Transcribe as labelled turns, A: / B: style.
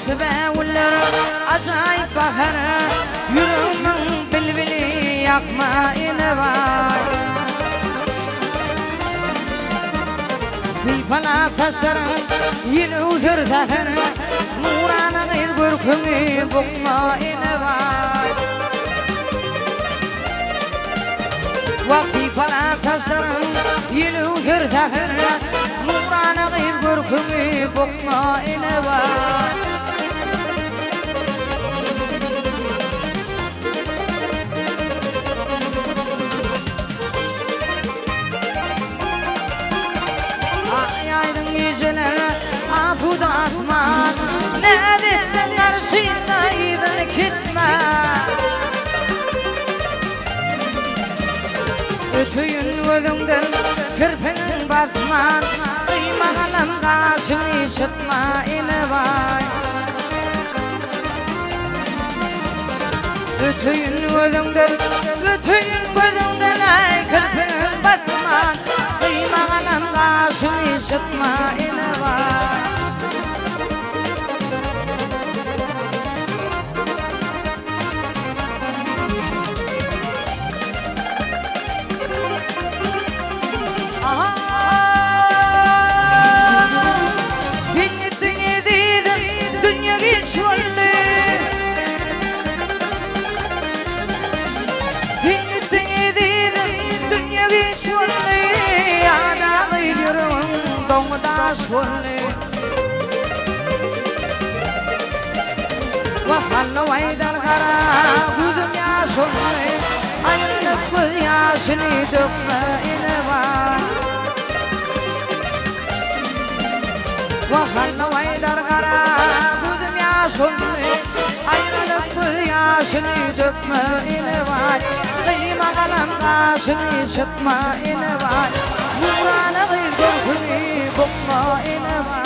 A: Uçtu bevler acayip bakar, yüreğimin bilbili yakma ile var. Fıyfala taşlarım yine uzur takır, nurana gıyır görkümü bukma ile var. Fıyfala taşlarım yine uzur takır, nurana gıyır görkümü bukma ile var. Afuda atman, ne dedin karşındaydın gitme. Ötüyün gözünden kırpın basman, kıymağalım karşını çıkma ile vay. Ötüyün gözünden ay kırpın basman, kıymağalım karşını çıkma ile vay. Vatanla vaydan kara gözüm yaşınlı, ayrılık göz yaşını dökme ile var. Vatanla vaydan kara gözüm yaşınlı, ayrılık göz yaşını dökme ile var. Kıyma kalan karşını çıkma ile var. Nurana gıyır görkümü bukma ile var.